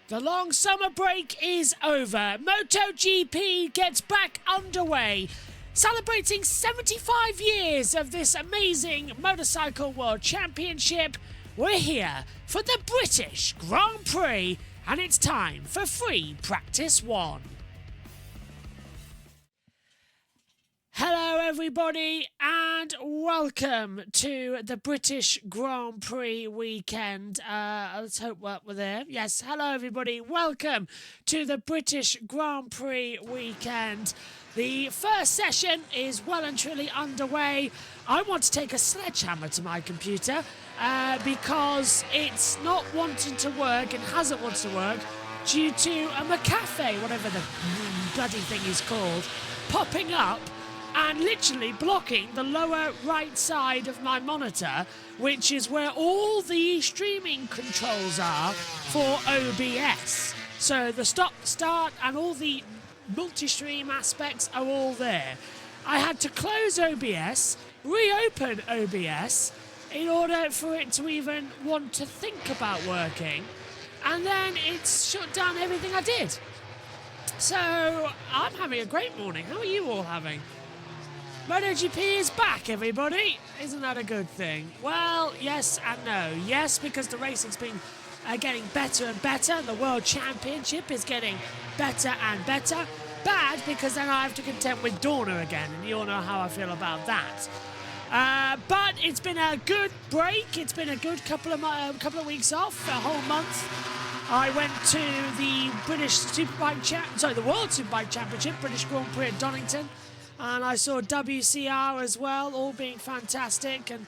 The long summer break is over. MotoGP gets back underway, celebrating 75 years of this amazing motorcycle world championship. We're here for the British Grand Prix, and it's time for free practice one. Hello everybody and welcome to the British Grand Prix weekend. Let's hope we're there. Yes, hello everybody. Welcome to the British Grand Prix weekend. The first session is well and truly underway. I want to take a sledgehammer to my computer because it's not wanting to work and hasn't wanted to work due to a McAfee, whatever the bloody thing is called, popping up and literally blocking the lower right side of my monitor, which is where all the streaming controls are for OBS. So the stop, start, and all the multi-stream aspects are all there. I had to close OBS, reopen OBS, in order for it to even want to think about working, and then it's shut down everything I did. So I'm having a great morning. How are you all having? MotoGP is back, everybody. Isn't that a good thing? Well, yes and no. Yes, because the racing's been getting better and better. The World Championship is getting better and better. Bad, because then I have to contend with Dorna again, and you all know how I feel about that. But it's been a good break. It's been a good couple of weeks off, a whole month. I went to the the World Superbike Championship, British Grand Prix at Donington. And I saw WCR as well, all being fantastic. And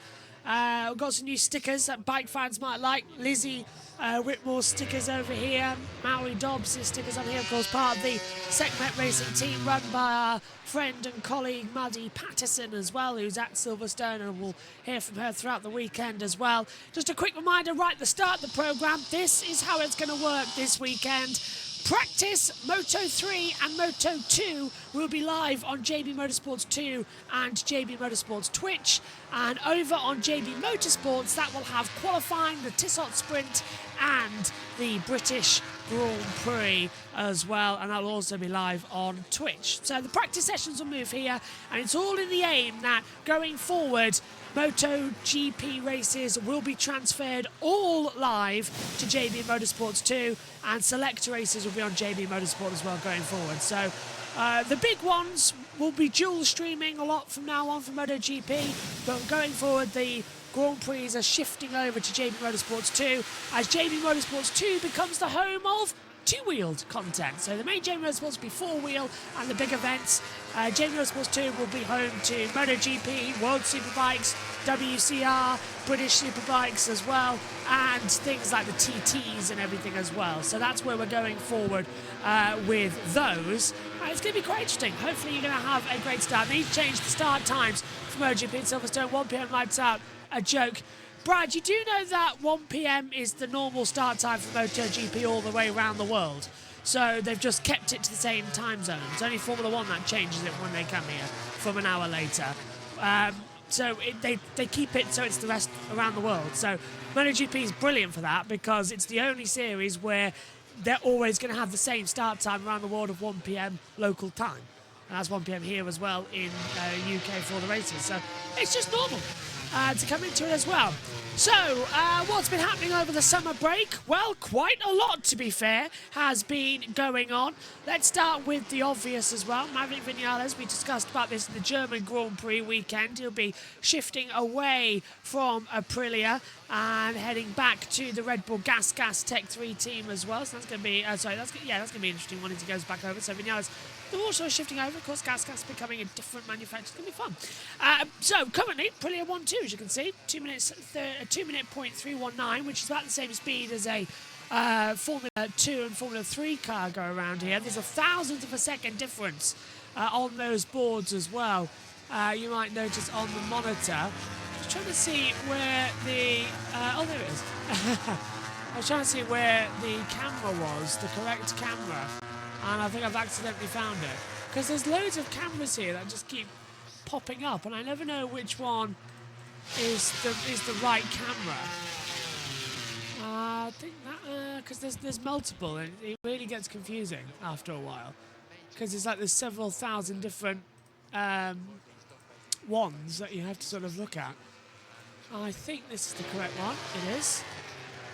got some new stickers that bike fans might like. Lizzie Whitmore's stickers over here. Maui Dobbs' stickers over here, of course, part of the Sekhmet Racing team run by our friend and colleague Maddie Patterson as well, who's at Silverstone, and we'll hear from her throughout the weekend as well. Just a quick reminder right at the start of the programme, this is how it's going to work this weekend. Practice Moto3 and Moto2 will be live on JBMotorsports 2 and JBMotorsports Twitch, and over on JBMotorsports that will have qualifying, the Tissot Sprint and the British Grand Prix as well, and that will also be live on Twitch. So the practice sessions will move here, and it's all in the aim that going forward MotoGP races will be transferred all live to JB Motorsports 2, and select races will be on JB Motorsport as well going forward. So the big ones will be dual streaming a lot from now on for MotoGP, but going forward the Grand Prix are shifting over to JB Motorsports 2 as JB Motorsports 2 becomes the home of two-wheeled content. So the main JB Motorsports will be four-wheel, and the big events, JB Motorsports 2 will be home to MotoGP, World Superbikes, WCR, British Superbikes as well, and things like the TTs and everything as well. So that's where we're going forward with those. It's going to be quite interesting. Hopefully you're going to have a great start. They need to change the start times for MotoGP at Silverstone. 1 p.m. lights out. A joke. Brad, you do know that 1 p.m. is the normal start time for MotoGP all the way around the world. So they've just kept it to the same time zone. It's only Formula 1 that changes it when they come here from an hour later. They keep it so it's the rest around the world. So MotoGP is brilliant for that because it's the only series where they're always going to have the same start time around the world of 1 p.m. local time. And that's 1 p.m. here as well in UK for the races. So it's just normal to come into it as well. So, what's been happening over the summer break? Well, quite a lot, to be fair, has been going on. Let's start with the obvious as well. Maverick Vinales, we discussed about this in the German Grand Prix weekend. He'll be shifting away from Aprilia and heading back to the Red Bull Gas Tech 3 team as well. So that's going to be, that's going to be interesting when he goes back over. So Vinales, they're also shifting over. Of course, Gas becoming a different manufacturer. It's going to be fun. So currently, Aprilia 1-2, as you can see, 2 minute 0.319, which is about the same speed as a Formula 2 and Formula 3 car go around here. There's a thousandth of a second difference on those boards as well. You might notice on the monitor. Just trying to see where the there it is. I was trying to see where the camera was, the correct camera, and I think I've accidentally found it because there's loads of cameras here that just keep popping up, and I never know which one is the right camera. I think that because there's multiple, and it really gets confusing after a while, because it's like there's several thousand different ones that you have to sort of look at. I think this is the correct one. It is.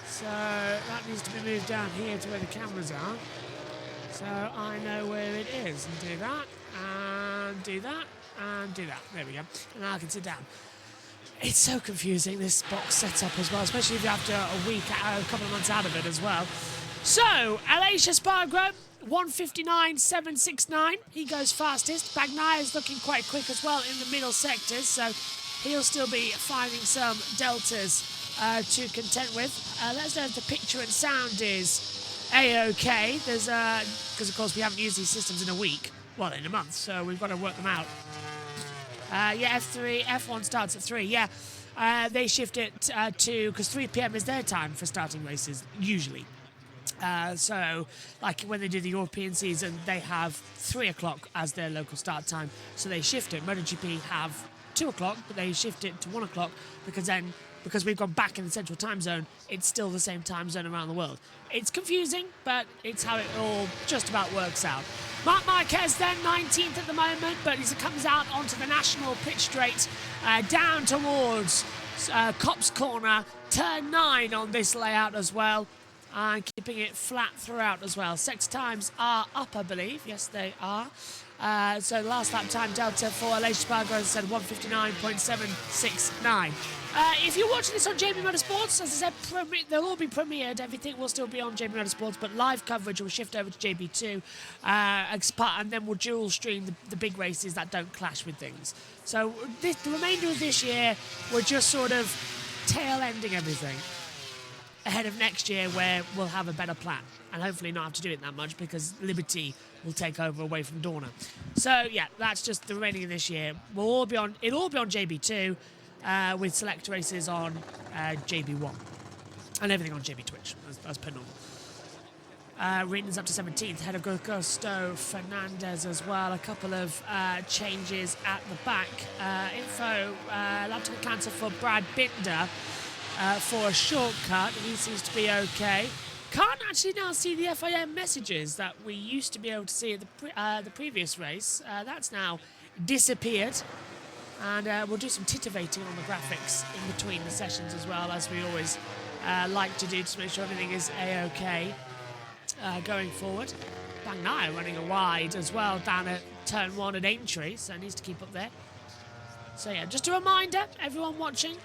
So that needs to be moved down here to where the cameras are. So I know where it is, and do that, and do that, and do that. There we go. And now I can sit down. It's so confusing, this box setup as well, especially if you're after a week, a couple of months out of it as well. So, Aleix Espargaro, 1:59.769. He goes fastest. Bagnaia is looking quite quick as well in the middle sectors, so he'll still be finding some deltas to contend with. Let's know if the picture and sound is A-OK. There's because of course we haven't used these systems in a week, well, in a month, so we've got to work them out. Yeah, F1 starts at 3, yeah. They shift it to, because 3 p.m. is their time for starting races, usually. So, like when they do the European season, they have 3 o'clock as their local start time, so they shift it. MotoGP have 2 o'clock, but they shift it to 1 o'clock, because we've gone back in the central time zone, it's still the same time zone around the world. It's confusing, but it's how it all just about works out. Marc Marquez then 19th at the moment, but as it comes out onto the national pitch straight, down towards Copse Corner, turn 9 on this layout as well, and keeping it flat throughout as well. Sector times are up, I believe. Yes, they are. So last lap time delta for Aleix Espargaro, as I said, 1:59.769. If you're watching this on JBMotorsports, as I said, they'll all be premiered. Everything will still be on JBMotorsports, but live coverage will shift over to JB2, and then we'll dual stream the big races that don't clash with things. So the remainder of this year, we're just sort of tail ending everything ahead of next year, where we'll have a better plan and hopefully not have to do it that much because Liberty will take over away from Dorna. So yeah, that's just the remaining of this year. It'll all be on JB2 with select races on JB1 and everything on JB Twitch as per normal. Ritten's up to 17th, ahead of Augusto Fernandez as well. A couple of changes at the back. Lap time cancel for Brad Binder for a shortcut. He seems to be okay. Can't actually now see the FIM messages that we used to be able to see at the previous race. That's now disappeared. And we'll do some titivating on the graphics in between the sessions as well, as we always like to do, to make sure everything is A-OK going forward. Bagnaia running a wide as well down at turn 1 at Aintree, so needs to keep up there. So yeah, just a reminder, everyone watching,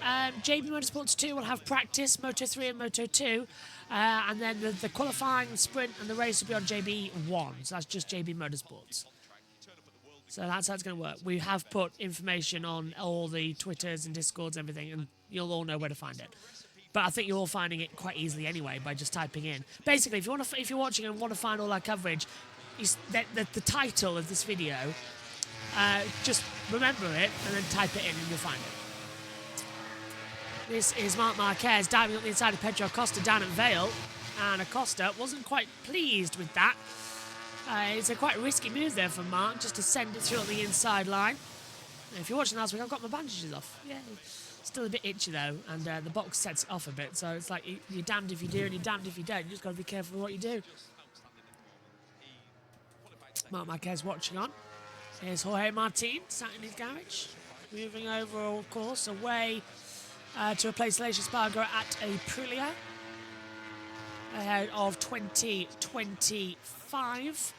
JB Motorsports 2 will have practice, Moto 3 and Moto 2, and then the qualifying, sprint and the race will be on JB 1, so that's just JB Motorsports. So that's how it's going to work. We have put information on all the Twitters and Discords and everything, and you'll all know where to find it. But I think you're all finding it quite easily anyway by just typing in. Basically, if you're watching and want to find all our coverage, the title of this video, just remember it and then type it in and you'll find it. This is Marc Marquez diving up the inside of Pedro Acosta down at Vale, and Acosta wasn't quite pleased with that. It's a quite risky move there from Marc, just to send it through on the inside line. If you're watching last week, I've got my bandages off. Yeah, still a bit itchy though, and the box sets it off a bit, so it's like you're damned if you do and you're damned if you don't. You just got to be careful with what you do. Marc Marquez watching on. Here's Jorge Martin, sat in his garage. Moving over, of course, away to replace Aleix Espargaro at Aprilia. Ahead of 2025.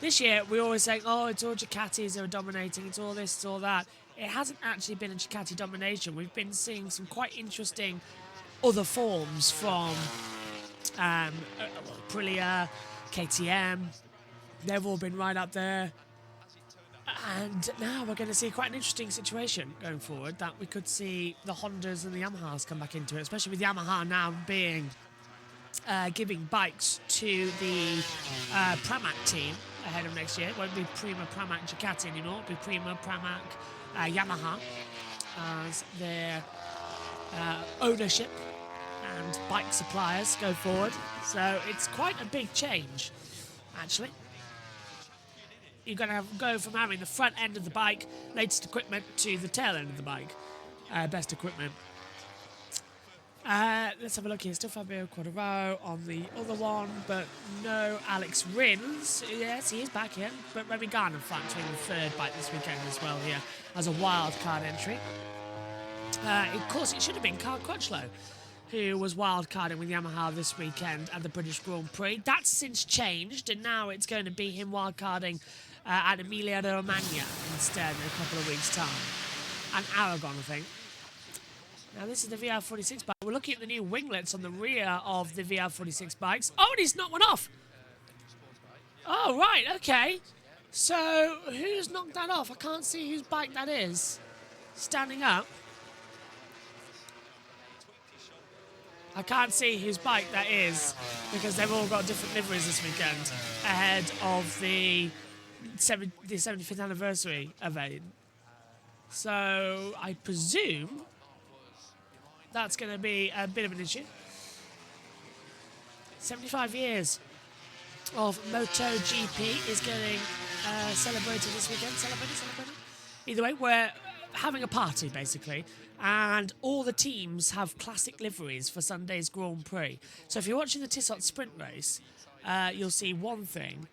This year, we always say, oh, it's all Ducatis who are dominating, it's all this, it's all that. It hasn't actually been a Ducati domination. We've been seeing some quite interesting other forms from Aprilia, KTM. They've all been right up there. And now we're going to see quite an interesting situation going forward, that we could see the Hondas and the Yamahas come back into it, especially with Yamaha now being giving bikes to the Pramac team ahead of next year. It won't be Prima Pramac Ducati anymore, it'll be Prima Pramac Yamaha as their ownership and bike suppliers go forward. So it's quite a big change, actually. You're going to go from having the front end of the bike, latest equipment, to the tail end of the bike, best equipment. Let's have a look here. Still Fabio Quartararo on the other one, but no Alex Rins. Yes, he is back here, but Remy Gardner factoring the third bike this weekend as well here as a wild card entry. Of course, it should have been Carl Crutchlow, who was wild carding with Yamaha this weekend at the British Grand Prix. That's since changed, and now it's going to be him wild carding at Emilia Romagna instead in a couple of weeks' time. And Aragon, I think. Now, this is the VR46 bike. We're looking at the new winglets on the rear of the VR46 bikes. Oh, and he's knocked one off. Oh, right, okay. So, who's knocked that off? I can't see whose bike that is. Standing up. I can't see whose bike that is because they've all got different liveries this weekend ahead of the 75th anniversary event. So, I presume that's going to be a bit of an issue. 75 years of MotoGP is getting celebrated this weekend. Celebrated. Either way, we're having a party, basically. And all the teams have classic liveries for Sunday's Grand Prix. So if you're watching the Tissot sprint race, you'll see one thing.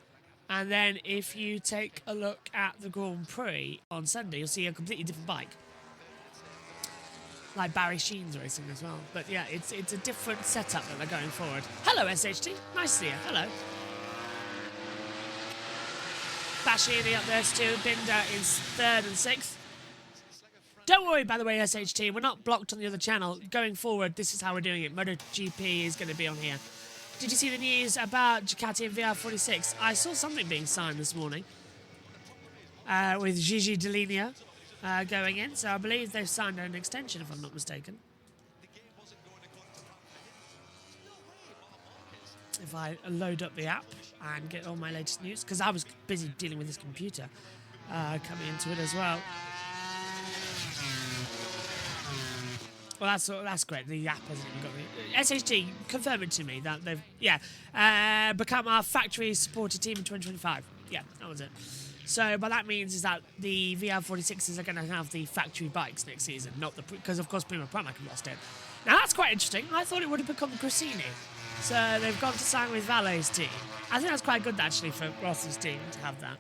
And then if you take a look at the Grand Prix on Sunday, you'll see a completely different bike. Like Barry Sheen's racing as well. But yeah, it's a different setup that they're going forward. Hello, SHT. Nice to see you. Hello. Bashiri up there, Stu. Binder is 3rd and 6th. Don't worry, by the way, SHT. We're not blocked on the other channel. Going forward, this is how we're doing it. MotoGP is going to be on here. Did you see the news about Ducati and VR46? I saw something being signed this morning with Gigi Dell'Inea going in. So I believe they've signed an extension, if I'm not mistaken. If I load up the app and get all my latest news, because I was busy dealing with this computer coming into it as well. Well, that's great. The app hasn't even got the SHG. Confirm it to me that they've become our factory supported team in 2025. Yeah, that was it. So, what that means is that the VR46s are going to have the factory bikes next season, not because of course Prima Pramac have lost it. Now that's quite interesting. I thought it would have become Cressini, so they've gone to sign with Vale's team. I think that's quite good actually for Ross's team to have that.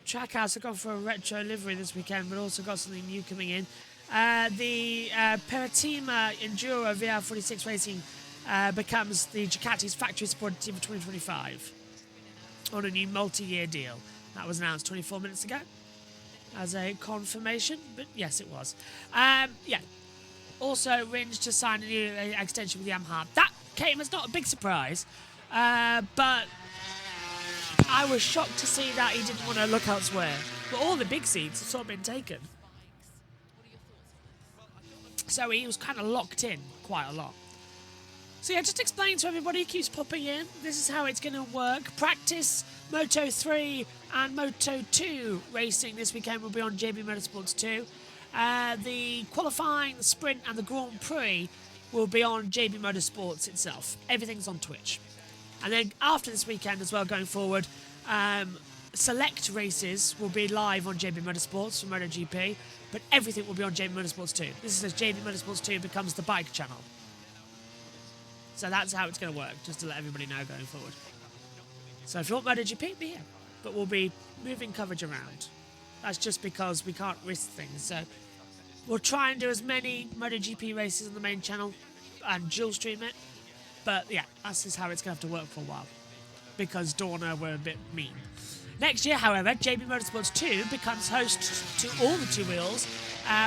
Trackhouse have gone for a retro livery this weekend, but also got something new coming in. The Peritima Enduro VR46 Racing becomes the Ducati's factory supported team for 2025 on a new multi-year deal. That was announced 24 minutes ago as a confirmation, but yes, it was. Also, Rins to sign a new extension with Yamaha. That came as not a big surprise, but I was shocked to see that he didn't want to look elsewhere. But all the big seats have sort of been taken. So he was kind of locked in quite a lot. So yeah, just explain to everybody who keeps popping in. This is how it's going to work. Practice Moto 3 and Moto 2 racing this weekend will be on JBMotorsports 2. The qualifying, the sprint and the Grand Prix will be on JB Motorsports itself. Everything's on Twitch. And then after this weekend as well, going forward, select races will be live on JB Motorsports for MotoGP, but everything will be on JB Motorsports 2. This is as JB Motorsports 2 becomes the bike channel. So that's how it's going to work, just to let everybody know going forward. So if you want MotoGP, be here. But we'll be moving coverage around. That's just because we can't risk things. So we'll try and do as many MotoGP races on the main channel and dual stream it. But yeah, that's just how it's going to have to work for a while. Because Dorna were a bit mean. Next year, however, JB Motorsports 2 becomes host to all the two wheels.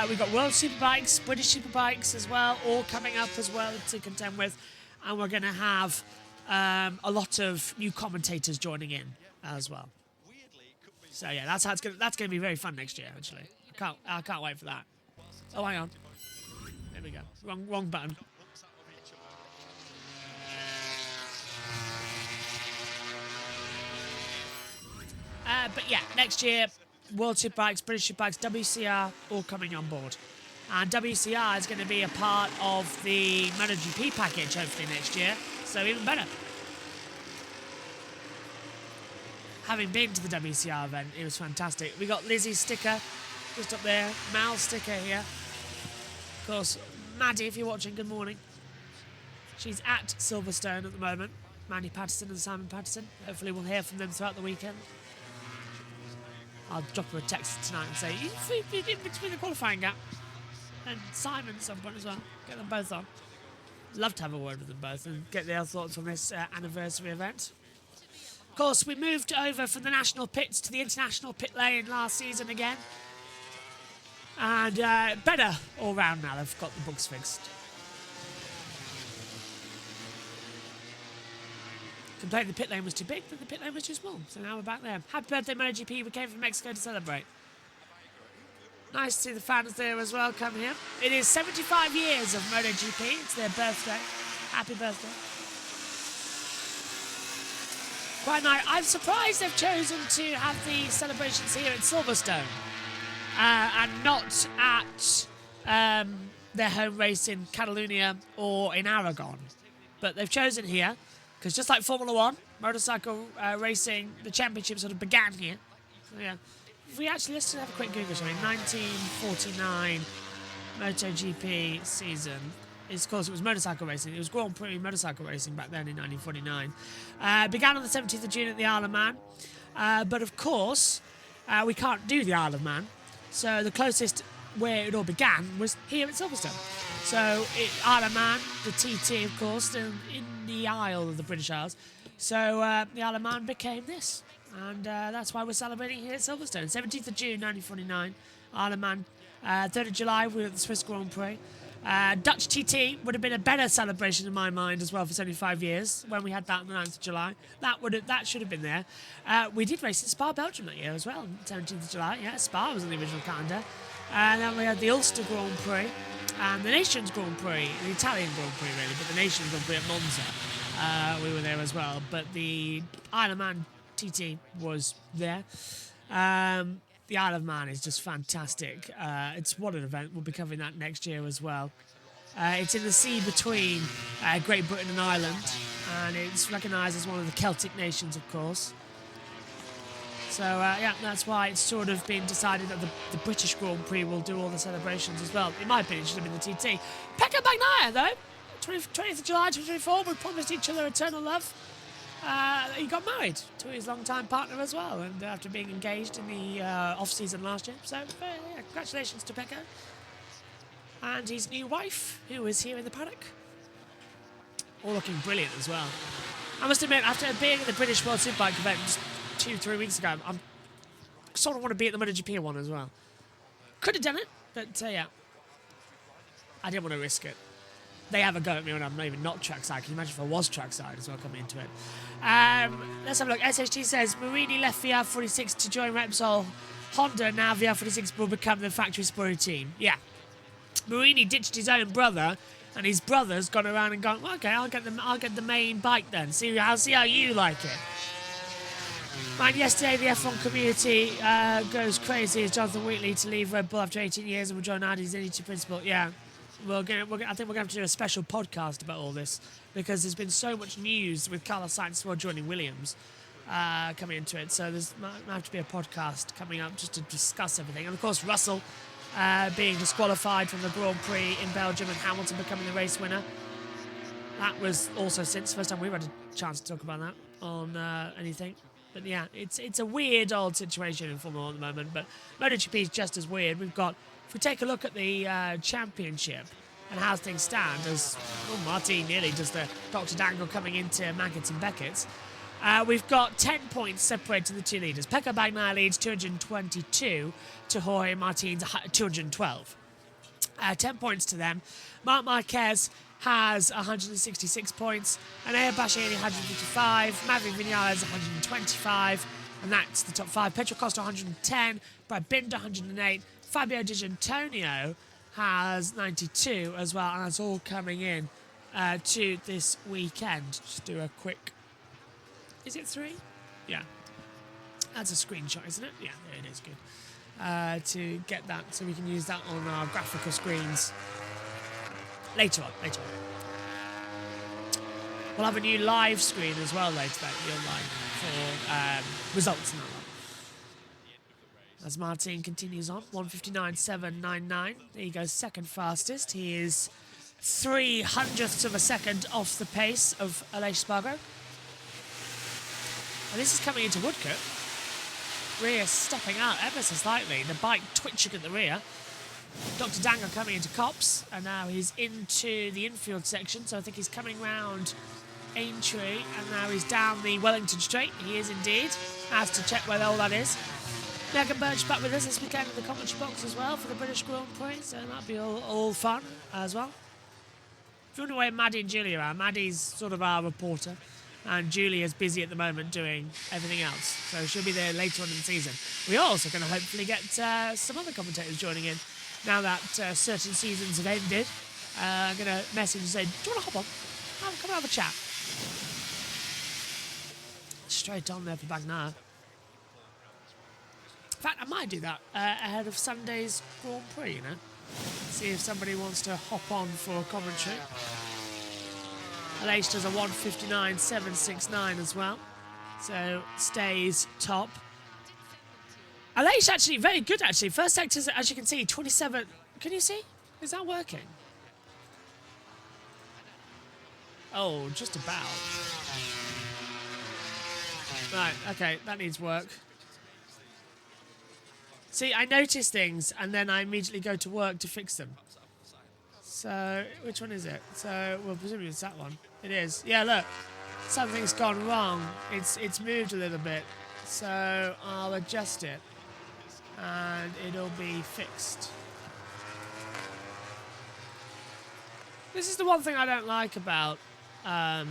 We've got World Superbikes, British Superbikes as well, all coming up as well to contend with. And we're going to have a lot of new commentators joining in as well. So yeah, that's how it's going to be very fun next year, actually. I can't wait for that. Oh, hang on. There we go. Wrong button. But yeah, next year, World Superbikes, British Superbikes, WCR, all coming on board. And WCR is going to be a part of the MotoGP package, hopefully, next year. So even better. Having been to the WCR event, it was fantastic. We got Lizzie's sticker just up there, Mal's sticker here. Of course, Maddie, if you're watching, good morning. She's at Silverstone at the moment. Mandy Patterson and Simon Patterson. Hopefully we'll hear from them throughout the weekend. I'll drop her a text tonight and say, you in between the qualifying gap. And Simon at some point as well. Get them both on. Love to have a word with them both and get their thoughts on this anniversary event. Of course, we moved over from the national pits to the international pit lane last season again. And better all round now. They've got the books fixed. Complained the pit lane was too big, but the pit lane was too small. So now we're back there. Happy birthday, MotoGP. We came from Mexico to celebrate. Nice to see the fans there as well come here. It is 75 years of MotoGP. It's their birthday. Happy birthday. Quite nice. I'm surprised they've chosen to have the celebrations here at Silverstone and not at their home race in Catalonia or in Aragon. But they've chosen here because just like Formula One, motorcycle racing, the championship sort of began here. So yeah. If we actually, let's just have a quick Google, shall we? 1949 MotoGP season. Of course, it was motorcycle racing. It was Grand Prix motorcycle racing back then in 1949. Began on the 17th of June at the Isle of Man. But of course, we can't do the Isle of Man. So the closest where it all began was here at Silverstone. So Isle of Man, the TT, of course, in the Isle of the British Isles. So the Isle of Man became this. And that's why we're celebrating here at Silverstone. 17th of June, 1949, Isle of Man. 3rd of July, we were at the Swiss Grand Prix. Dutch TT would have been a better celebration in my mind as well for 75 years when we had that on the 9th of July. That should have been there. We did race at Spa, Belgium that year as well, 17th of July. Yeah, Spa was on the original calendar. And then we had the Ulster Grand Prix and the Nations Grand Prix, the Italian Grand Prix really, but the Nations Grand Prix at Monza. We were there as well. But the Isle of Man TT was there. The Isle of Man is just fantastic. It's what an event. We'll be covering that next year as well. It's in the sea between Great Britain and Ireland, and it's recognised as one of the Celtic nations, of course. So, yeah, that's why it's sort of been decided that the British Grand Prix will do all the celebrations as well. In my opinion, it should have been the TT. Pecco Bagnaia, though, 20th of July 2024, we promised each other eternal love. He got married to his long-time partner as well, and after being engaged in the off-season last year. So, yeah, congratulations to Pecco. And his new wife, who is here in the paddock. All looking brilliant as well. I must admit, after being at the British World Superbike event just 2-3 weeks ago, I sort of want to be at the MotoGP one as well. Could have done it, but yeah. I didn't want to risk it. They have a go at me when I'm not even trackside. Can you imagine if I was trackside as well coming into it? Let's have a look. SHT says, Marini left VR46 to join Repsol. Honda, now VR46 will become the factory sport team. Yeah. Marini ditched his own brother, and his brother's gone around and gone, well, okay, I'll get the main bike then. I'll see how you like it. Man, yesterday the F1 community goes crazy as Jonathan Wheatley to leave Red Bull after 18 years and will join Audi's Energy Principle. Yeah. I think we're going to have to do a special podcast about all this because there's been so much news with Carlos Sainz as well joining Williams coming into it. So there's might have to be a podcast coming up just to discuss everything. And of course, Russell being disqualified from the Grand Prix in Belgium and Hamilton becoming the race winner. That was also since the first time we've had a chance to talk about that on anything. But yeah, it's a weird old situation in Formula 1 at the moment. But MotoGP is just as weird. We've got, if we take a look at the championship and how things stand, as Martin nearly does the Dr. Dangle coming into Maggots and Beckett's, we've got 10 points separating the two leaders. Pecco Bagnaia leads 222 to Jorge Martin's 212. 10 points to them. Marc Marquez has 166 points, and Bastianini 155, Maverick Vinales 125, and that's the top five. Pedro Costa 110, Brad Binder 108, Fabio Di Giannantonio has 92 as well, and that's all coming in to this weekend. Just do a quick... Is it 3? Yeah. That's a screenshot, isn't it? Yeah, it is good. To get that, so we can use that on our graphical screens later on. We'll have a new live screen as well later, that you'll like, for results and As Martin continues on, 1:59.799. He goes second fastest. He is 0.03 of a second off the pace of Aleix Spargo. And this is coming into Woodcote. Rear stepping out ever so slightly. The bike twitching at the rear. Dr. Dango coming into Copse, and now he's into the infield section. So I think he's coming round Aintree, and now he's down the Wellington Straight. He is indeed. Has to check where all that is. Megan Birch back with us this weekend in the commentary box as well for the British Grand Prix, so that'll be all fun as well. If you wonder where Maddie and Julia are, Maddie's sort of our reporter, and Julia's busy at the moment doing everything else, so she'll be there later on in the season. We are also going to hopefully get some other commentators joining in now that certain seasons have ended. I'm going to message and say, do you want to hop on? Come and have a chat. Straight on there for Bagnaia. In fact, I might do that ahead of Sunday's Grand Prix, you know. See if somebody wants to hop on for a commentary. Aleix does a 1:59.769 as well. So, stays top. Aleix actually, very good actually. First sector, as you can see, 27. Can you see? Is that working? Oh, just about. Right, okay, that needs work. See, I notice things, and then I immediately go to work to fix them. So, which one is it? So, well, presumably it's that one. It is. Yeah, look. Something's gone wrong. It's moved a little bit. So, I'll adjust it. And it'll be fixed. This is the one thing I don't like about all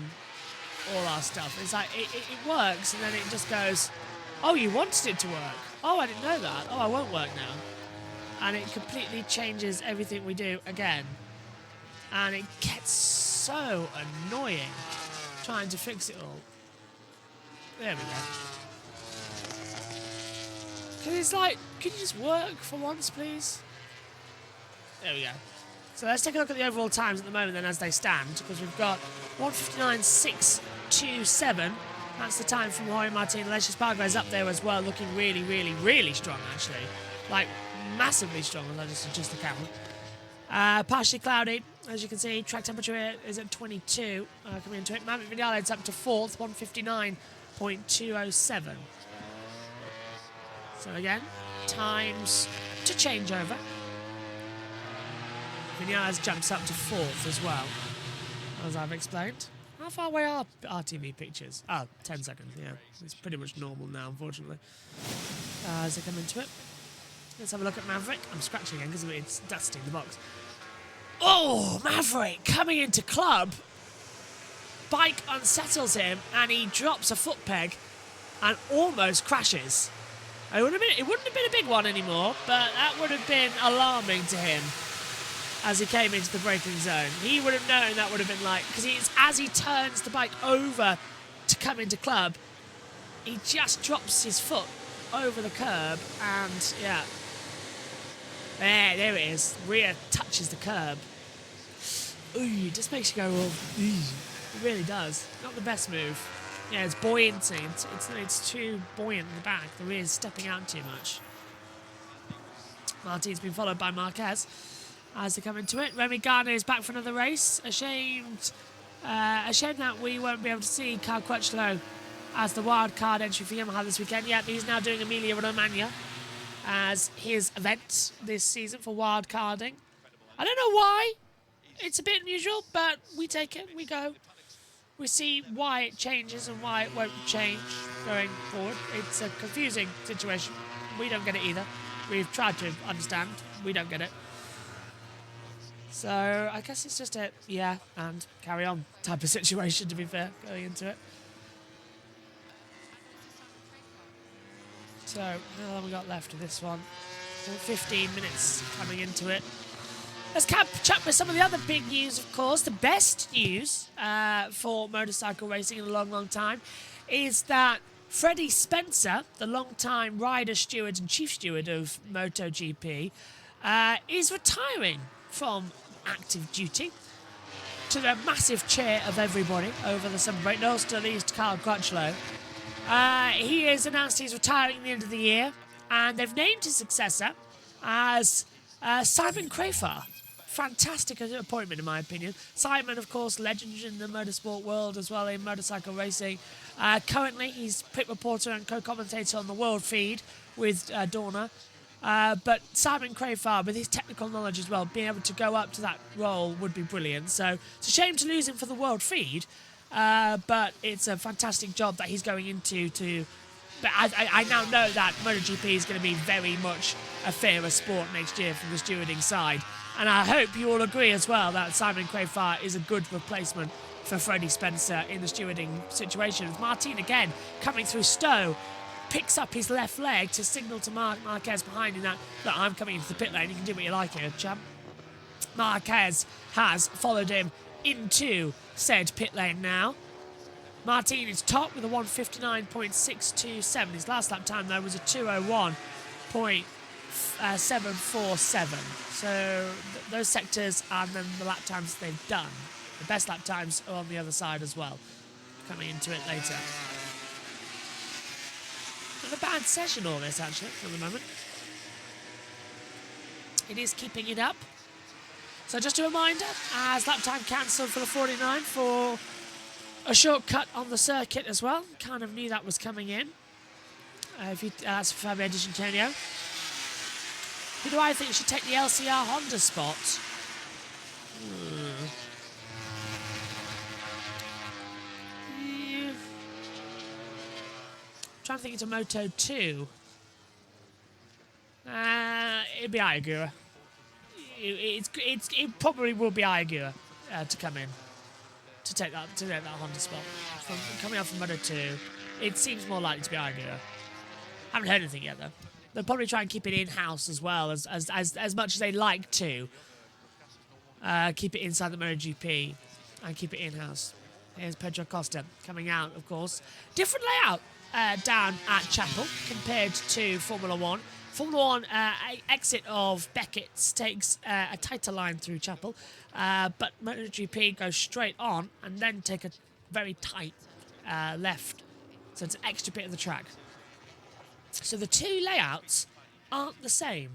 our stuff. It's like, it works, and then it just goes, oh, you wanted it to work. Oh, I didn't know that. Oh, I won't work now. And it completely changes everything we do again. And it gets so annoying trying to fix it all. There we go. Because it's like, can you just work for once, please? There we go. So let's take a look at the overall times at the moment then as they stand. Because we've got 1:59.627. That's the time from Jorge Martin. Aleix Spargo is up there as well, looking really, really, really strong, actually. Like, massively strong, as I just adjust the camera. Partially cloudy, as you can see. Track temperature here is at 22. Coming into it. Maverick Vinales up to 4th, 1:59.207. So again, times to change over. Vinales jumps up to 4th as well, as I've explained. How far away are RTV pictures? Oh, 10 seconds, yeah. It's pretty much normal now, unfortunately. As they come into it. Let's have a look at Maverick. I'm scratching again because it's dusting the box. Oh, Maverick coming into club. Bike unsettles him and he drops a foot peg and almost crashes. It wouldn't have been a big one anymore, but that would have been alarming to him. As he came into the braking zone, he would have known that would have been like, because as he turns the bike over to come into club, he just drops his foot over the curb, and yeah, there it is. Rear touches the curb. Ooh, it just makes you go, well, it really does. Not the best move. Yeah, it's buoyancy. It's too buoyant in the back. The rear's stepping out too much. Martin's been followed by Marquez. As they come into it, Remy Gardner is back for another race. A shame that we won't be able to see Carl Crutchlow as the wild card entry for Yamaha this weekend. Yep, he's now doing Emilia Romagna as his event this season for wild carding. I don't know why. It's a bit unusual, but we take it, we go. We see why it changes and why it won't change going forward. It's a confusing situation. We don't get it either. We've tried to understand. We don't get it. So I guess it's just a yeah and carry on type of situation, to be fair, going into it. So how long have we got left of this one? 15 minutes coming into it. Let's catch up with some of the other big news, of course. The best news for motorcycle racing in a long, long time is that Freddie Spencer, the long-time rider, steward and chief steward of MotoGP, is retiring from active duty to the massive cheer of everybody over the summer break, not least Carl Crutchlow. He has announced he's retiring at the end of the year, and they've named his successor as Simon Crafar. Fantastic appointment, in my opinion. Simon, of course, legend in the motorsport world as well in motorcycle racing. Currently, he's pit reporter and co-commentator on the World Feed with Dorna. But Simon Crafar, with his technical knowledge as well, being able to go up to that role would be brilliant. So it's a shame to lose him for the World Feed, but it's a fantastic job that he's going into. But I now know that MotoGP is going to be very much a fairer sport next year from the stewarding side. And I hope you all agree as well that Simon Crafar is a good replacement for Freddie Spencer in the stewarding situations. Martin, again, coming through Stowe, picks up his left leg to signal to Marquez behind him that, look, I'm coming into the pit lane, you can do what you like here, champ. Marquez has followed him into said pit lane now. Martin is top with a 1:59.627. His last lap time, though, was a 2:01.747. So those sectors and then the lap times they've done. The best lap times are on the other side as well. Coming into it later. Not a bad session all this, actually, for the moment. It is keeping it up. So just a reminder, as lap time cancelled for the 49 for a shortcut on the circuit as well. Kind of knew that was coming in. That's for Fabio Di Antonio. Who do I think should take the LCR Honda spot? Yeah. I'm trying to think into Moto 2. It'd be Ayagura. It probably will be Ayagura to come in to take that Honda spot. Coming up from Moto 2, it seems more likely to be Ayagura. Haven't heard anything yet though. They'll probably try and keep it in-house as well, as much as they like to. Keep it inside the MotoGP and keep it in-house. Here's Pedro Costa coming out, of course. Different layout down at Chapel compared to Formula 1. Formula 1 exit of Beckett's takes a tighter line through Chapel, but MotoGP goes straight on and then take a very tight left. So it's an extra bit of the track. So the two layouts aren't the same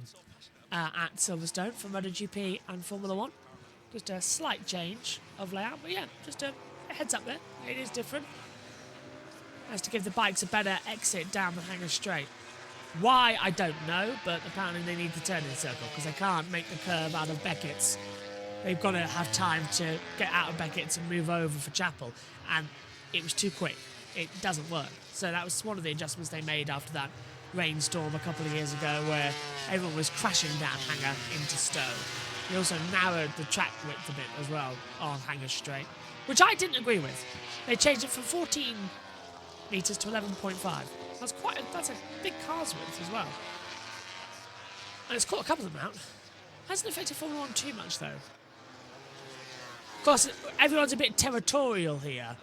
at Silverstone for MotoGP and Formula 1. Just a slight change of layout, but yeah, just a heads up there. It is different. Has to give the bikes a better exit down the Hangar Straight. Why, I don't know, but apparently they need to turn in a circle because they can't make the curve out of Beckett's. They've got to have time to get out of Beckett's and move over for Chapel, and it was too quick. It doesn't work. So that was one of the adjustments they made after that rainstorm a couple of years ago where everyone was crashing down Hangar into Stowe. They also narrowed the track width a bit as well on Hangar Straight, which I didn't agree with. They changed it from 14 metres to 11.5. That's a big car's width as well. And it's caught a couple of them out. Hasn't affected Formula 1 too much though. Of course, everyone's a bit territorial here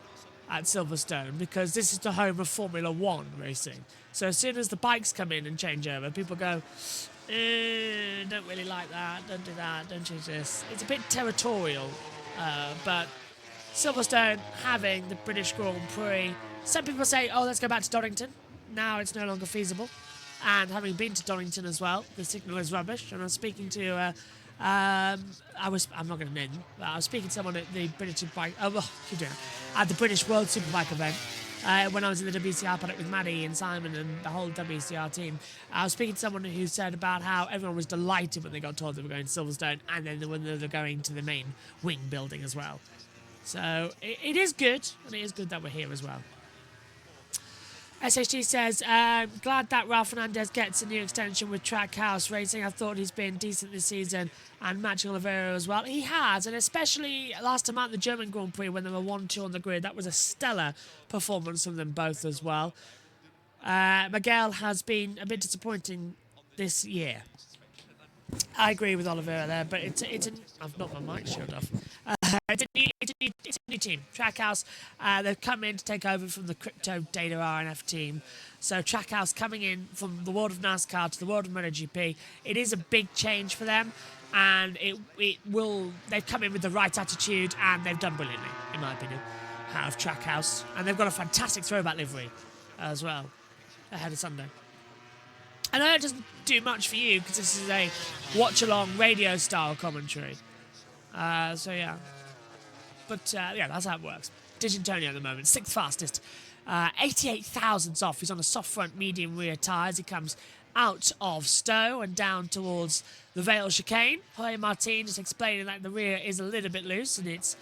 at Silverstone because this is the home of Formula 1 racing. So as soon as the bikes come in and change over, people go, don't really like that, don't do that, don't change this. It's a bit territorial, but Silverstone having the British Grand Prix, some people say, oh, let's go back to Donington. Now it's no longer feasible. And having been to Donington as well, the signal is rubbish. And I was speaking to, I'm not going to name them, but I was speaking to someone at the British Superbike, at the British World Superbike event, when I was in the WCR paddock with Maddie and Simon and the whole WCR team. I was speaking to someone who said about how everyone was delighted when they got told they were going to Silverstone and then when they were going to the main wing building as well. So it is good, and it is good that we're here as well. SHG says, glad that Ralph Fernandez gets a new extension with Trackhouse Racing. I thought he's been decent this season, and matching Oliveira as well. He has, and especially last time out the German Grand Prix when they were 1-2 on the grid. That was a stellar performance from them both as well. Miguel has been a bit disappointing this year. I agree with Oliveira there, but I've knocked my mic shield off. It's a new team. Trackhouse, they've come in to take over from the Crypto Data RNF team. So Trackhouse coming in from the world of NASCAR to the world of MotoGP. It is a big change for them, and they've come in with the right attitude, and they've done brilliantly, in my opinion, out of Trackhouse. And they've got a fantastic throwback livery as well ahead of Sunday. I know it doesn't do much for you because this is a watch-along radio-style commentary. So, yeah. But, yeah, that's how it works. Digintonio at the moment, 6th fastest. 88 thousandths off. He's on a soft front, medium rear tyres. He comes out of Stowe and down towards the Vale chicane. Jorge Martin just explaining that the rear is a little bit loose and it's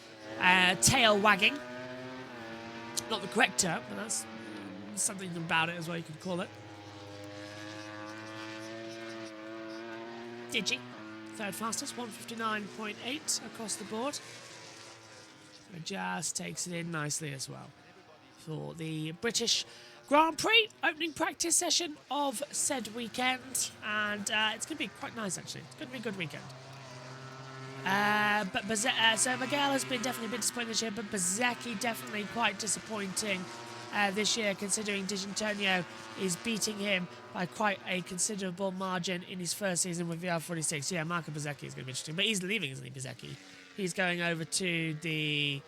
tail wagging. Not the correct term, but that's something about it as well, you could call it. Digi, 3rd fastest, 159.8 across the board. So just takes it in nicely as well for the British Grand Prix opening practice session of said weekend, and it's going to be quite nice actually. It's going to be a good weekend. So Miguel has definitely been disappointing this year, but Bezzecchi definitely quite disappointing this year, considering Digintonio is beating him by quite a considerable margin in his first season with VR46. Yeah, Marco Bezzecchi is going to be interesting, but he's leaving, isn't he, Bezzecchi? He's going over to the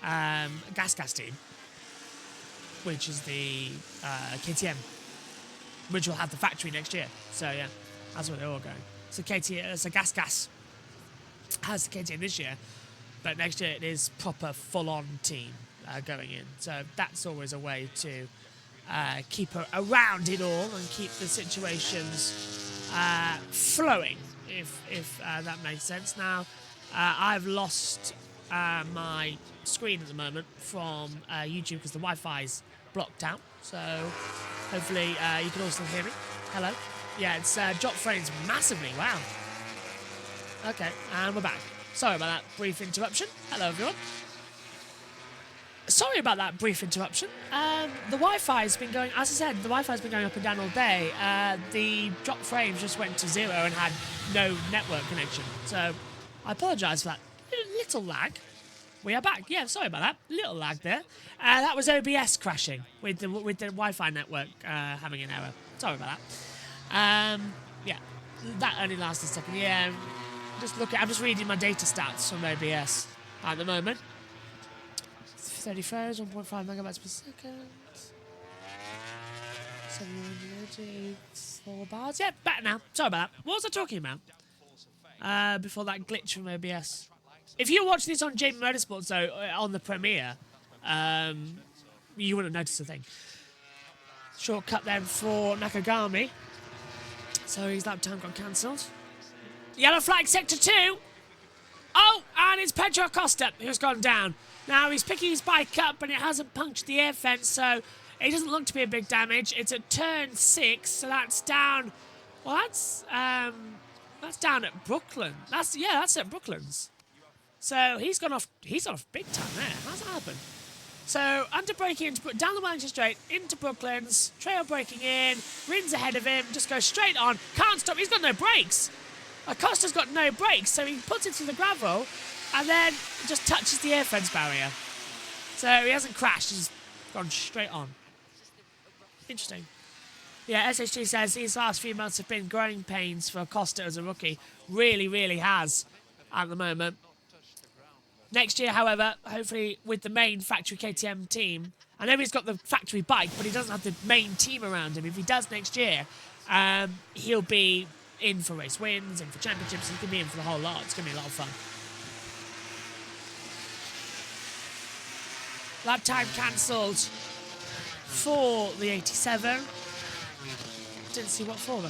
Gas team, which is the KTM, which will have the factory next year. So yeah, that's where they're all going. So Gas has the KTM this year, but next year it is proper full-on team going in. So that's always a way to keep around it all and keep the situations flowing, if that makes sense. Now, I've lost my screen at the moment from YouTube because the Wi-Fi's blocked out. So hopefully you can all still hear me. Hello. Yeah, it's dropped frames massively. Wow. Okay, and we're back. Sorry about that brief interruption. Hello, everyone. Sorry about that brief interruption. The Wi-Fi has been going, as I said, the Wi-Fi has been going up and down all day. The drop frames just went to 0 and had no network connection. So I apologise for that little lag. We are back. Yeah, sorry about that. Little lag there. That was OBS crashing with the Wi-Fi network having an error. Sorry about that. Yeah, that only lasted a second. Yeah, I'm just reading my data stats from OBS at the moment. 30 frames, 1.5 megabytes per second. 784 bars. Yeah, better now. Sorry about that. What was I talking about? Before that glitch from OBS. If you watch this on JBMotorsports, though, on the premiere, you wouldn't notice a thing. Shortcut then for Nakagami. So his lap time got cancelled. Yellow flag, sector 2. Oh, and it's Pedro Acosta who's gone down. Now he's picking his bike up, but it hasn't punctured the air fence, so it doesn't look to be a big damage. It's at turn 6, so that's down. Well, that's down at Brooklyn. That's at Brooklands. So he's gone off. He's gone off big time there. How's that happen? So under braking down the Wellington Straight into Brooklands. Trail braking in. Rin's ahead of him. Just goes straight on. Can't stop. He's got no brakes. Acosta's got no brakes, so he puts it through the gravel and then just touches the air fence barrier. So he hasn't crashed. He's gone straight on. Interesting. Yeah, SHG says these last few months have been growing pains for Acosta as a rookie. Really, really has at the moment. Next year, however, hopefully with the main factory KTM team. I know he's got the factory bike, but he doesn't have the main team around him. If he does next year, he'll be in for race wins, in for championships. He can be in for the whole lot. It's going to be a lot of fun. Lap time cancelled for the 87. Didn't see what for, though.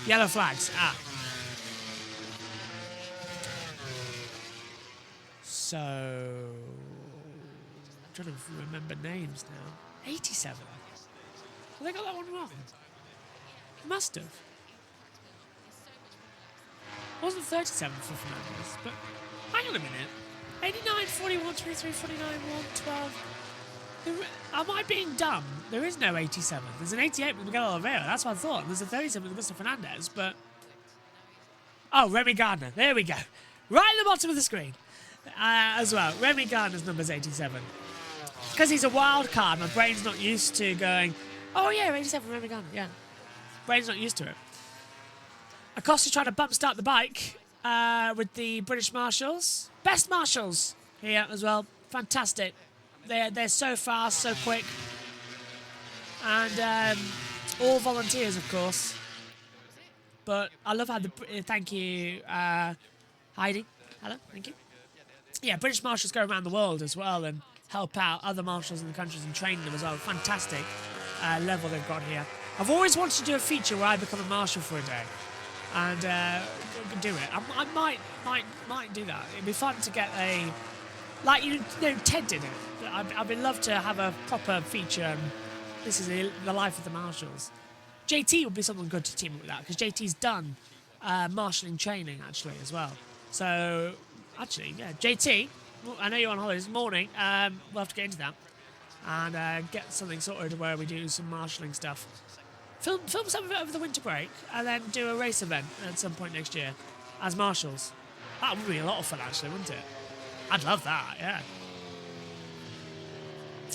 Yellow flags. So, I'm trying to remember names now. 87. Well, they got that one wrong. Must have. It wasn't 37 for Fernandez, but hang on a minute. 89, 41, 23, 49, 1, 12. Am I being dumb? There is no 87. There's an 88 with Miguel Oliveira. That's what I thought. There's a 37 with Mr. Fernandez, but... Oh, Remy Gardner. There we go. Right at the bottom of the screen. As well. Remy Gardner's number's 87. Because he's a wild card, my brain's not used to going, oh yeah, 87, Remy Gardner, yeah. Brain's not used to it. Acosta trying to bump start the bike with the British Marshals. Best Marshals here as well. Fantastic. They're so fast, so quick. And All volunteers, of course. But I love how thank you, Heidi. Hello, thank you. Yeah, British marshals go around the world as well and help out other marshals in the countries and train them as well. Fantastic level they've got here. I've always wanted to do a feature where I become a marshal for a day, and do it. I might do that. It'd be fun to get like Ted did it. I'd love to have a proper feature. And this is the life of the marshals. JT would be someone good to team up with that because JT's done marshalling training actually as well. So actually, yeah, JT. I know you're on holiday this morning. We'll have to get into that and get something sorted where we do some marshalling stuff. Film some of it over the winter break and then do a race event at some point next year as marshals. That would be a lot of fun actually, wouldn't it? I'd love that, yeah.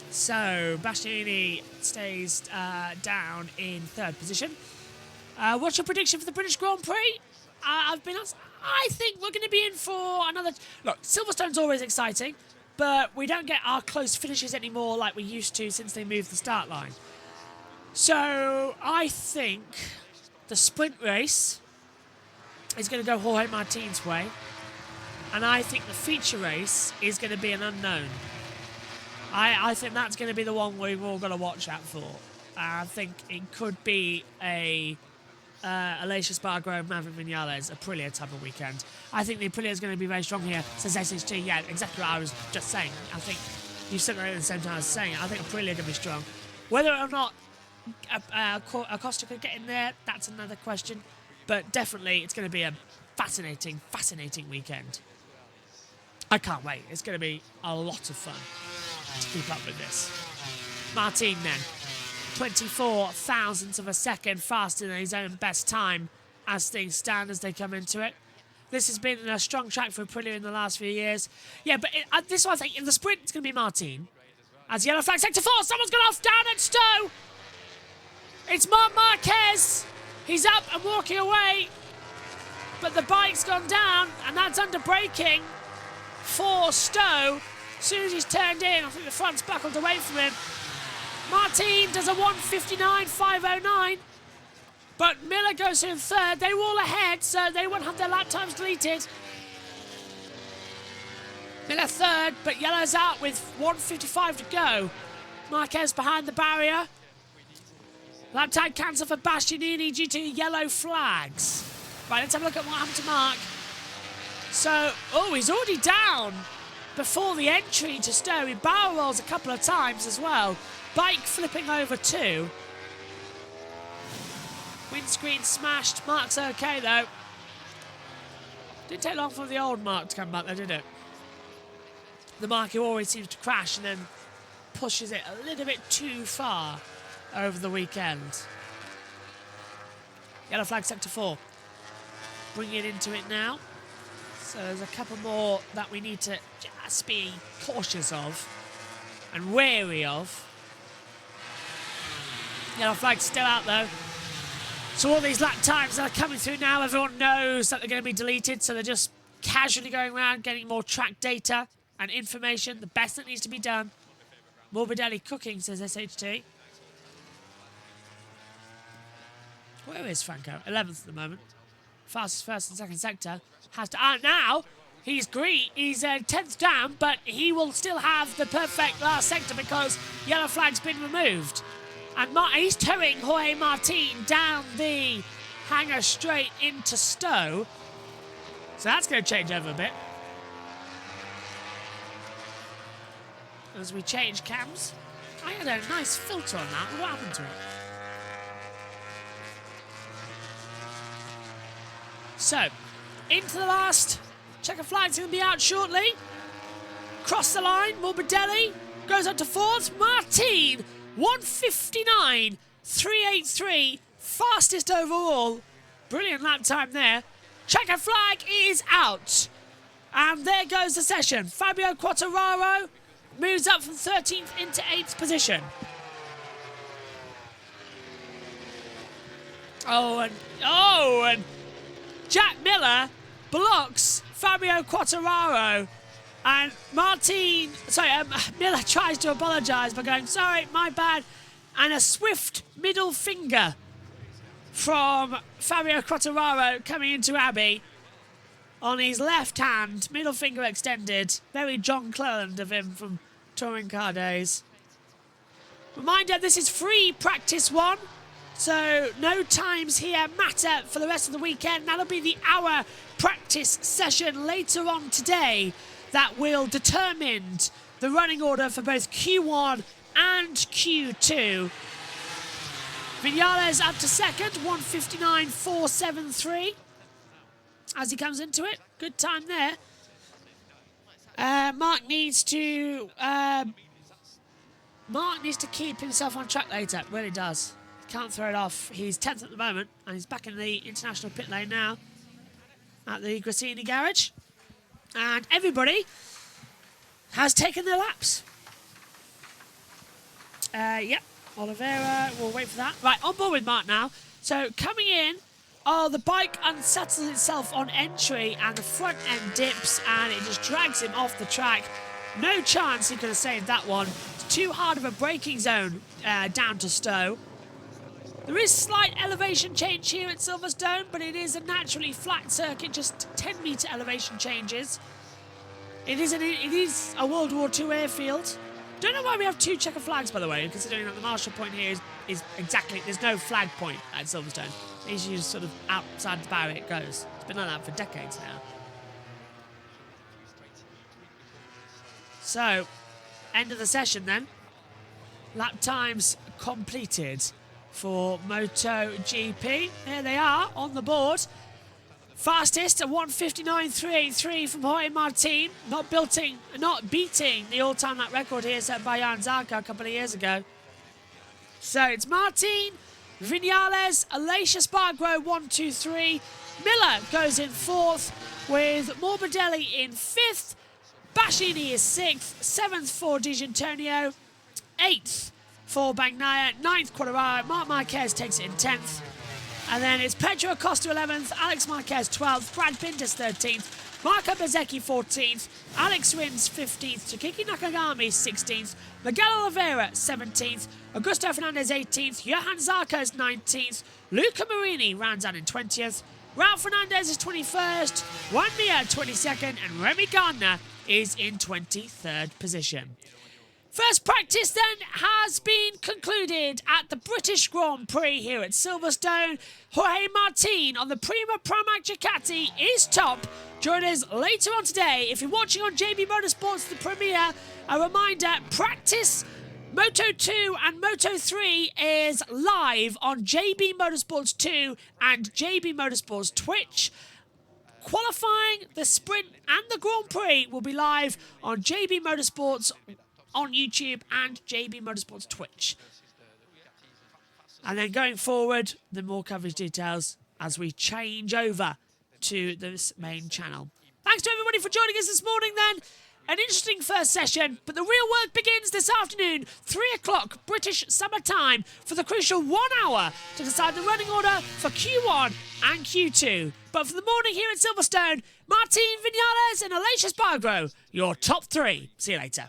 So, Bastianini stays down in third position. What's your prediction for the British Grand Prix? I've been asked. I think we're going to be in for another... Look, Silverstone's always exciting, but we don't get our close finishes anymore like we used to since they moved the start line. So, I think the sprint race is going to go Jorge Martin's way, and I think the feature race is going to be an unknown. I think that's going to be the one we've all got to watch out for. I think it could be a Alicia Spargo, Maverick Vinales, Aprilia type of weekend. I think the Aprilia is going to be very strong here, says SHT. Yeah, exactly what I was just saying. I think you said that at the same time I was saying it. I think Aprilia is going to be strong. Whether or not Acosta could get in there, that's another question. But definitely it's going to be a fascinating weekend. I can't wait. It's going to be a lot of fun to keep up with this. Martin then, 24 thousandths of a second faster than his own best time as things stand as they come into it. This has been a strong track for Aprilia in the last few years. Yeah, but this one I think in the sprint it's going to be Martin. As yellow flag sector 4, someone's gone off down at Stowe. It's Marc Marquez. He's up and walking away, but the bike's gone down and that's under braking for Stowe. As soon as he's turned in, I think the front's buckled away from him. Martin does a 1:59.509, but Miller goes in third. They were all ahead, so they won't have their lap times deleted. Miller third, but Yellow's out with 1:55 to go. Marquez behind the barrier. Lap time cancelled for Bastianini due to yellow flags. Right, let's have a look at what happened to Mark. So, he's already down before the entry to Stowe. He barrel rolls a couple of times as well. Bike flipping over too. Windscreen smashed. Mark's okay though. Didn't take long for the old Mark to come back though, did it? The Mark who always seems to crash and then pushes it a little bit too far over the weekend. Yellow flag sector 4. Bringing it into it now. So there's a couple more that we need to just be cautious of and wary of. Yellow flag's still out though. So all these lap times that are coming through now, everyone knows that they're going to be deleted, so they're just casually going around getting more track data and information, the best that needs to be done. Morbidelli cooking, says SHT. Where is Franco? 11th at the moment. Fastest first and second sector. Has to now he's green. He's 10th down, but he will still have the perfect last sector because yellow flag's been removed. And he's towing Jorge Martin down the hanger straight into Stowe. So that's going to change over a bit. As we change cams. I had a nice filter on that. What happened to it? So, into the last. Checker flag's going to be out shortly. Cross the line. Morbidelli goes up to fourth. Martin, 1:59.383. Fastest overall. Brilliant lap time there. Checker flag is out. And there goes the session. Fabio Quartararo moves up from 13th into 8th position. And Jack Miller blocks Fabio Quartararo. And Miller tries to apologise by going, sorry, my bad. And a swift middle finger from Fabio Quartararo coming into Abbey. On his left hand, middle finger extended. Very John Cleland of him from touring car days. Reminder, this is free practice 1. So no times here matter for the rest of the weekend. That'll be the hour practice session later on today that will determine the running order for both Q1 and Q2. Vinales up to second, 1:59.473 as he comes into it. Good time there. Mark needs to keep himself on track later. Really does. Can't throw it off. He's 10th at the moment, and he's back in the international pit lane now at the Grassini garage. And everybody has taken their laps. Yep, Oliveira, we'll wait for that. Right, on board with Mark now. So coming in, the bike unsettles itself on entry and the front end dips and it just drags him off the track. No chance he could have saved that one. It's too hard of a braking zone down to Stowe. There is slight elevation change here at Silverstone, but it is a naturally flat circuit, just 10 metre elevation changes. It is a World War II airfield. Don't know why we have 2 checker flags, by the way, considering that the marshal point here is exactly, there's no flag point at Silverstone. It's just sort of outside the barrier it goes. It's been like that for decades now. So, end of the session then. Lap times completed for MotoGP. There they are on the board. Fastest at 1:59.383 from Jorge Martin, not beating the all-time lap record here set by Jan Zarco a couple of years ago. So it's Martin, Vinales, Aleix Espargaro 1, 2, 3. Miller goes in 4th with Morbidelli in 5th. Bassini is 6th, 7th for Di Giannantonio, 8th for Bagnaia, 9th Quartararo. Marc Marquez takes it in 10th. And then it's Pedro Acosta 11th, Alex Marquez 12th, Brad Binder 13th, Marco Bezzecchi 14th, Alex Rins 15th, Takiki Nakagami 16th, Miguel Oliveira 17th, Augusto Fernandez 18th, Johan Zarco 19th, Luca Marini rounds out in 20th, Ralph Fernandez is 21st, Juan Mir 22nd, and Remy Gardner is in 23rd position. First practice then has been concluded at the British Grand Prix here at Silverstone. Jorge Martin on the Prima Pramac Ducati is top. Join us later on today. If you're watching on JB Motorsports, the premiere, a reminder, practice Moto 2 and Moto 3 is live on JB Motorsports 2 and JB Motorsports Twitch. Qualifying, the sprint and the Grand Prix will be live on JB Motorsports on YouTube and JB Motorsports Twitch. And then going forward, the more coverage details as we change over to this main channel. Thanks to everybody for joining us this morning then. An interesting first session, but the real work begins this afternoon, 3 o'clock British summer time, for the crucial 1 hour to decide the running order for Q1 and Q2. But for the morning here at Silverstone, Martin, Vinales and Aleix Espargaro, your top 3. See you later.